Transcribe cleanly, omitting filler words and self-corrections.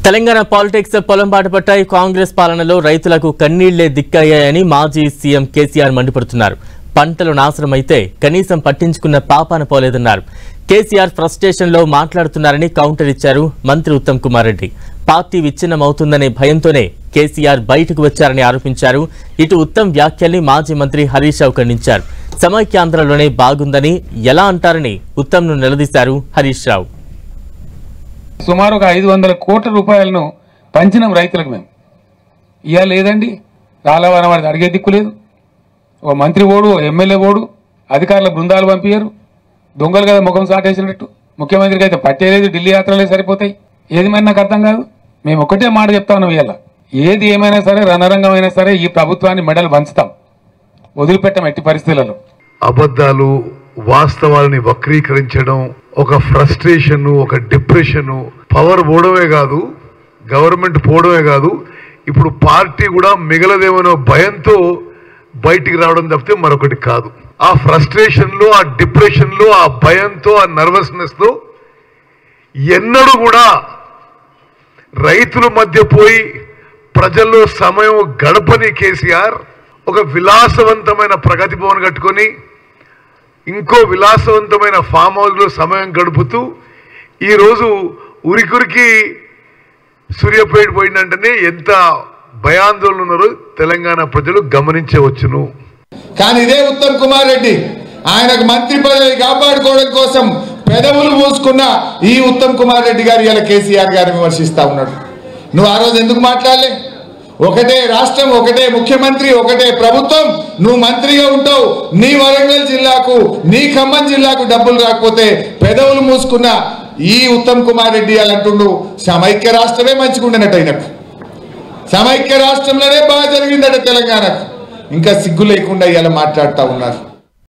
Telangana politics పొలంబాట పట్టాయి. కాంగ్రెస్ పాలనలో రైతులకు కన్నీళ్లే దిక్కయ్యాయని మాజీ సీఎం కేసీఆర్ మండిపడుతున్నారు. పంటలు నాశనమైతే కనీసం పట్టించుకున్న పాపాన పోలేదన్నారు. కేసీఆర్ ఫ్రస్ట్రేషన్ లో మాట్లాడుతున్నారని కౌంటర్ ఇచ్చారు మంత్రి ఉత్తమ్ కుమార్ రెడ్డి. పార్టీ విచ్ఛిన్నమవుతుందనే భయంతోనే కేసీఆర్ బయటకు వచ్చారని ఆరోపించారు. ఇటు ఉత్తమ్ వ్యాఖ్యల్ని మాజీ మంత్రి హరీష్ రావు ఖండించారు. సమైక్యాంధ్రలోనే బాగుందని ఎలా అంటారని ఉత్తమ్ను నిలదీశారు హరీష్ రావు. సుమారు 500 కోట్ల రూపాయలను పంచినాం రైతులకు. మేము ఇవాళ లేదండి, రాలవరం వాడికి అడిగే దిక్కు లేదు. ఓ మంత్రి ఓడు, ఎమ్మెల్యే ఓడు, అధికారుల బృందాలు పంపించారు. దొంగలు కదా ముఖం సాటేసినట్టు. ముఖ్యమంత్రికి అయితే పట్టేలేదు, ఢిల్లీ యాత్రలే సరిపోతాయి. ఏదేమైనా నాకు అర్థం కాదు. మేము ఒకటే మాట చెప్తా ఉన్నాం, ఇవాళ ఏది ఏమైనా సరే రణరంగం అయినా సరే ఈ ప్రభుత్వాన్ని మెడలు పంచుతాం, వదిలిపెట్టాం ఎట్టి పరిస్థితులలో. అబద్ధాలు వాస్తవాలని వక్రీకరించడం, ఒక ఫ్రస్ట్రేషన్, ఒక డిప్రెషన్, పవర్ పోవడమే కాదు, గవర్నమెంట్ పోవడమే కాదు, ఇప్పుడు పార్టీ కూడా మిగలదేమనో భయంతో బయటికి రావడం తప్పితే మరొకటి కాదు. ఆ ఫ్రస్ట్రేషన్లో, ఆ డిప్రెషన్లో, ఆ భయంతో, ఆ నర్వస్నెస్తో ఎన్నడూ కూడా రైతుల మధ్య పోయి ప్రజల్లో సమయం గడపని కేసీఆర్ ఒక విలాసవంతమైన ప్రగతి భవన్ కట్టుకొని ఇంకో విలాసవంతమైన ఫామ్ హౌస్లో సమయం గడుపుతూ ఈరోజు ఉరికురికి సూర్యాపేట పోయిందంటేనే ఎంత భయాందోళన ఉన్నారో తెలంగాణ ప్రజలు గమనించవచ్చును. కానీ ఇదే ఉత్తమ్ కుమార్ రెడ్డి ఆయనకు మంత్రి పదవి కాపాడుకోవడం కోసం పెదవులు మూసుకున్న ఈ ఉత్తమ్ కుమార్ రెడ్డి గారు ఇలా కేసీఆర్ గారిని విమర్శిస్తా ఉన్నాడు. నువ్వు ఆ రోజు ఎందుకు మాట్లాడలే? ఒకటే రాష్ట్రం, ఒకటే ముఖ్యమంత్రి, ఒకటే ప్రభుత్వం, నువ్వు మంత్రిగా ఉంటావు. నీ వరంగల్ జిల్లాకు, నీ ఖమ్మం జిల్లాకు డబ్బులు రాకపోతే పెదవులు మూసుకున్న ఈ ఉత్తమ్ కుమార్ రెడ్డి అంటుండు సమైక్య రాష్ట్రమే మంచిగుండనట్టు. అయినట్టు సమైక్య రాష్ట్రంలోనే బాగా జరిగిందట తెలంగాణకు. ఇంకా సిగ్గు లేకుండా ఇలా మాట్లాడుతూ ఉన్నారు.